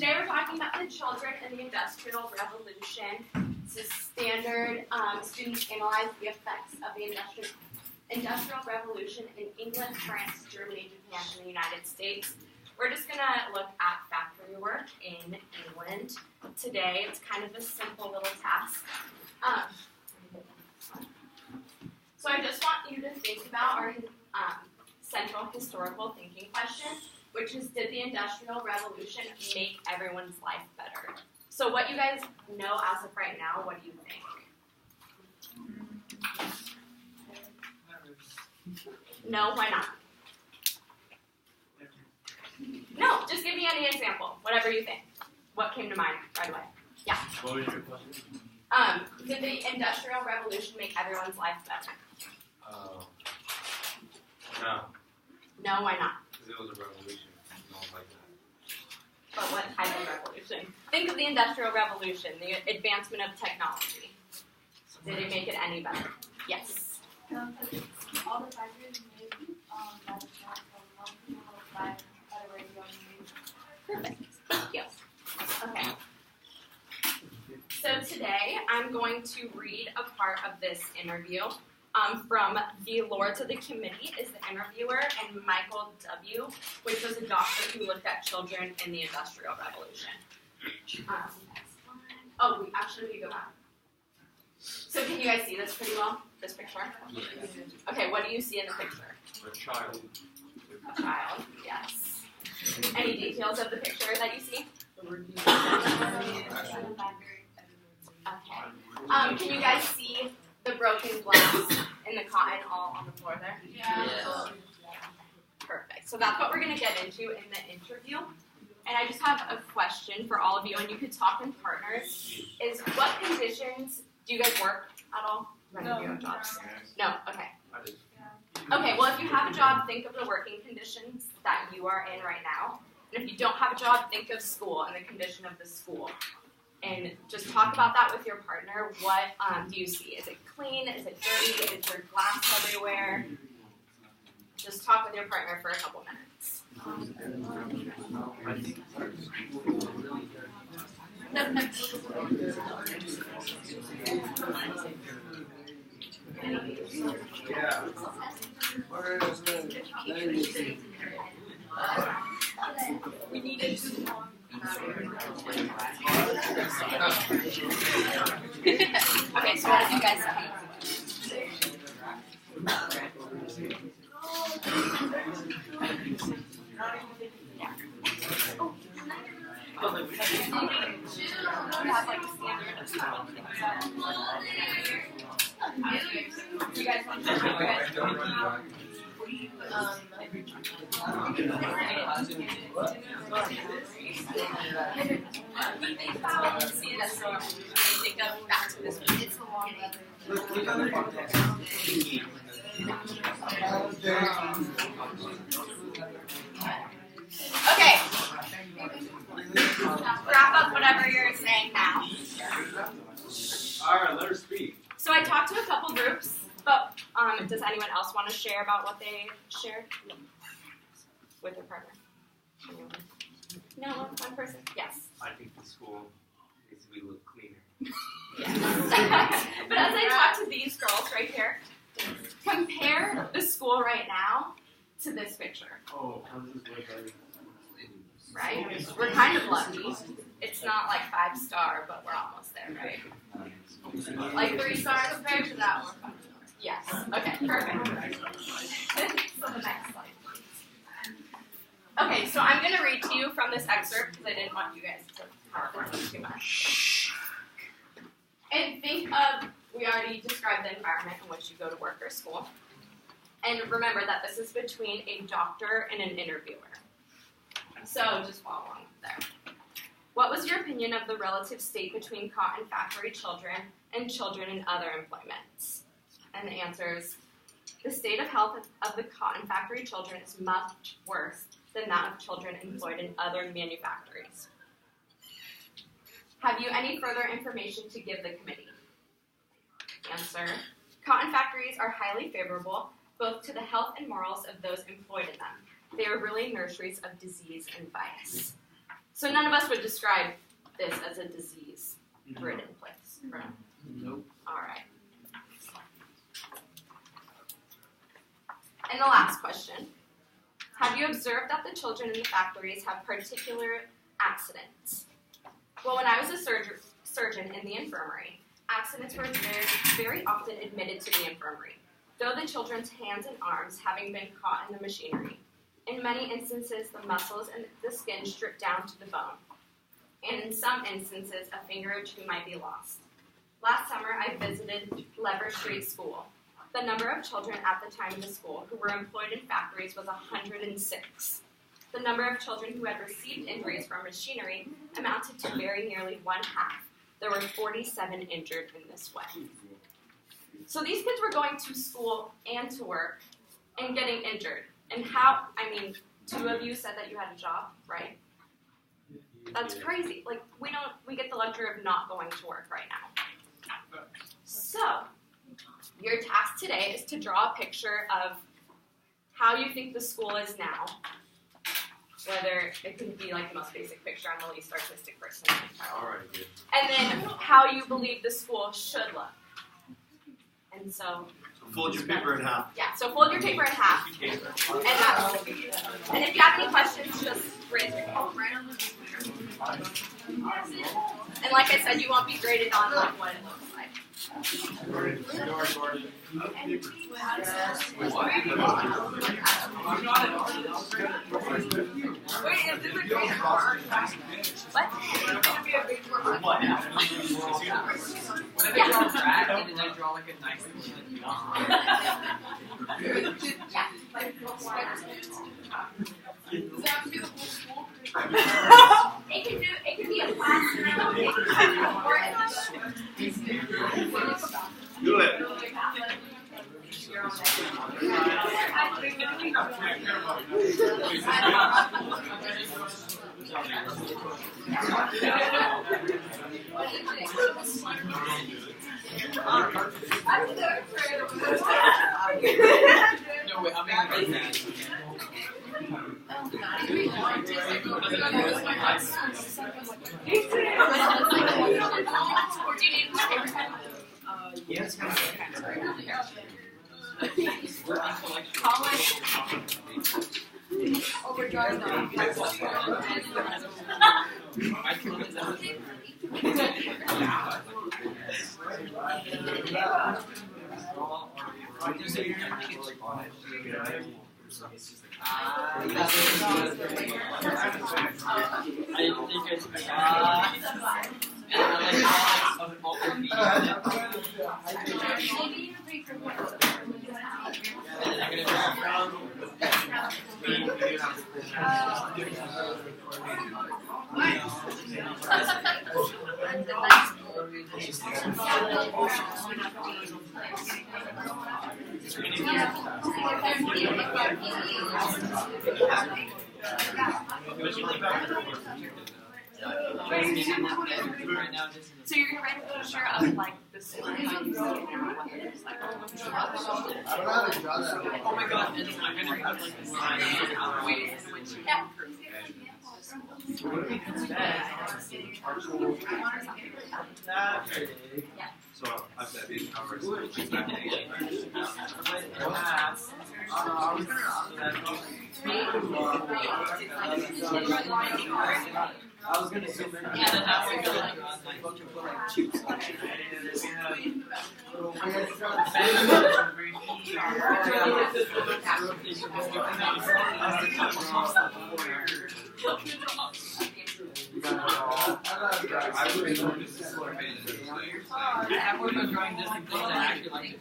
Today we're talking about the children in the Industrial Revolution. This is standard. Students analyze the effects of the Industrial Revolution in England, France, Germany, Japan, and the United States. We're just going to look at factory work in England. Today it's kind of a simple little task. So I just want you to think about our central historical thinking question, which is, did the Industrial Revolution make everyone's life better? So what you guys know as of right now, what do you think? No, why not? No, just give me any example, whatever you think. What came to mind right away? Yeah. What was your question? Did the Industrial Revolution make everyone's life better? No. No, why not? Because it was a revolution. No one like that. But what type of revolution? Think of the Industrial Revolution, the advancement of technology. Did it make it any better? Yes. All the factories made that stuff from people by a radio. Perfect. Thank you. Okay. So today I'm going to read a part of this interview from the Lords of the Committee is the interviewer, and Michael W., which was a doctor who looked at children in the Industrial Revolution. We go back. So can you guys see this pretty well, this picture? Okay, what do you see in the picture? A child. A child, yes. Any details of the picture that you see? Okay. Can you guys see the broken glass and the cotton all on the floor there? Yeah. Perfect. So that's what we're going to get into in the interview. And I just have a question for all of you, and you could talk in partners, is what conditions, do you guys work at all? No. Your jobs? No? Okay. I did. Okay, well, if you have a job, think of the working conditions that you are in right now. And if you don't have a job, think of school and the condition of the school. And just talk about that with your partner. What do you see? Is it clean? Is it dirty? Is there glass everywhere? Just talk with your partner for a couple minutes. We needed to Okay, so what did you guys think? You guys want to think of back to this one. It's the long Okay. Wrap up whatever you're saying now. All right, let her speak. So I talked to a couple groups, but does anyone else want to share about what they shared with their partner? No, one person. Yes. I think the school needs to be a little cleaner. Yes. But as I talk to these girls right here, compare the school right now to this picture. Oh, how does this look like? Right? We're kind of lucky. It's not like 5-star, but we're almost there, right? Like 3 stars compared to that one. Yes. Okay, perfect. So the next slide, please. Okay, so I'm going to read to you from this excerpt because I didn't want you guys to have to too much. And think of, we already described the environment in which you go to work or school. And remember that this is between a doctor and an interviewer. So just follow along there. What was your opinion of the relative state between cotton factory children and children in other employments? And the answer is, the state of health of the cotton factory children is much worse than that of children employed in other manufactories. Have you any further information to give the committee? Answer, cotton factories are highly favorable both to the health and morals of those employed in them. They are really nurseries of disease and vice. So none of us would describe this as a disease-ridden place, right? Nope. All right. And the last question. Have you observed that the children in the factories have particular accidents? Well, when I was a surgeon in the infirmary, accidents were very often admitted to the infirmary, though the children's hands and arms having been caught in the machinery. In many instances, the muscles and the skin stripped down to the bone, and in some instances, a finger or two might be lost. Last summer, I visited Lever Street School. The number of children at the time of the school who were employed in factories was 106. The number of children who had received injuries from machinery amounted to very nearly one-half. There were 47 injured in this way. So these kids were going to school and to work and getting injured. And how, I mean, two of you said that you had a job, right? That's crazy. Like, we get the luxury of not going to work right now. So, your task today is to draw a picture of how you think the school is now. Whether it could be like the most basic picture, I'm the least artistic person. Alright, good. And then how you believe the school should look. And so, Fold your paper in half. yeah, so fold your paper in half. And if you have any questions, just raise your hand. And like I said, you won't be graded on like what it looks like. Wait, is this a grade for our class? What? It's gonna be a big for our What? class. What if I draw a rat and then I draw like a nice little Does that have to be the whole school? It could be a classroom. Do it. No, wait, I'm making a that. Yes, Overdrive So you're gonna write a picture of like the school and how you see it now, what it looks like. I don't know how to draw that. Oh my god, and I'm gonna have like this line of ways in which you Yeah. So, I've said these numbers. I was gonna say, yeah, then how we go I've worked on drawing different things that actually like it.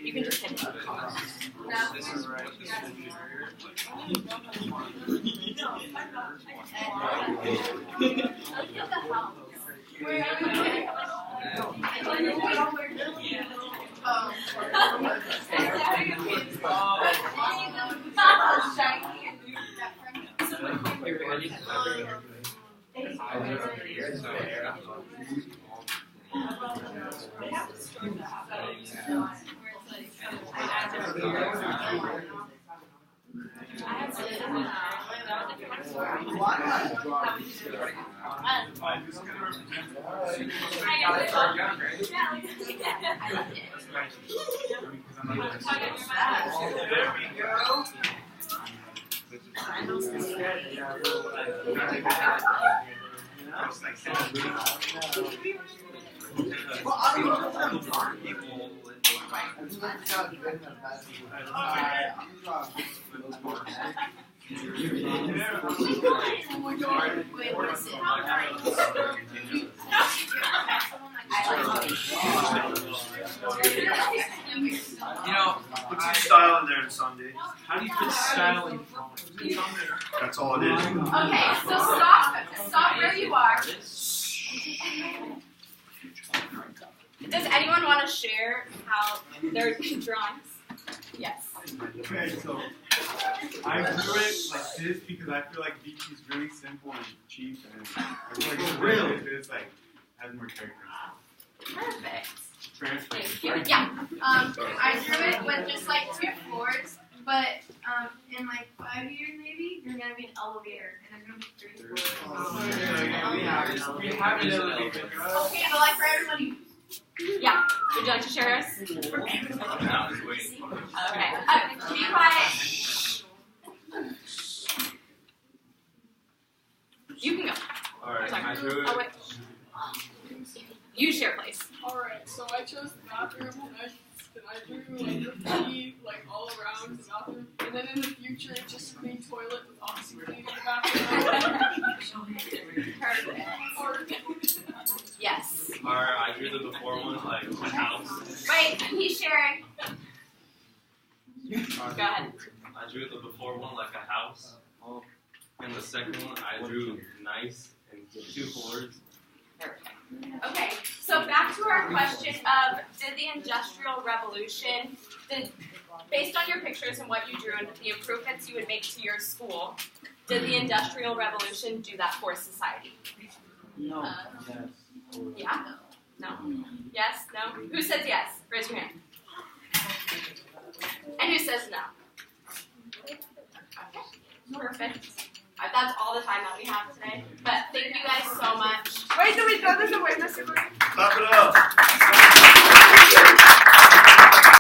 You can just hit it. There we go. Wait, what is it? Put some style in there, Sunday. How do you put style in? That's all it is. Okay, so stop where you are. Does anyone want to share how their drawings? Yes. Okay, so I drew it like this because I feel like DT is really simple and cheap, and I feel like it's really this like has more character. Perfect. Transfer. Thank you. Yeah. I drew it with just like 2 floors, but in like 5 years maybe, there's gonna be an elevator, and there's gonna be 3 floors. We have it elevated. Okay, but like for everybody. Yeah. Would you like to share yours? Okay. Be quiet. You can go. Alright, I drew it. Oh wait. You share, please. Alright, so I chose the bathroom and I drew like graffiti like all around the bathroom. And then in the future it's just a clean toilet with oxygen in the bathroom. Perfect. Yes. Alright, I drew the before one like a house. Wait, he's sharing. Go ahead. I drew the before one like a house. And the second one I drew nice and 2 floors. Perfect. Okay, so back to our question of did the Industrial Revolution, based on your pictures and what you drew and the improvements you would make to your school, did the Industrial Revolution do that for society? No. Yeah? No? Yes? No? Who says yes? Raise your hand. And who says no? Okay, perfect. That's all the time that we have today. But thank you guys so much. Wait, do we do this away, Mr. Clap it up.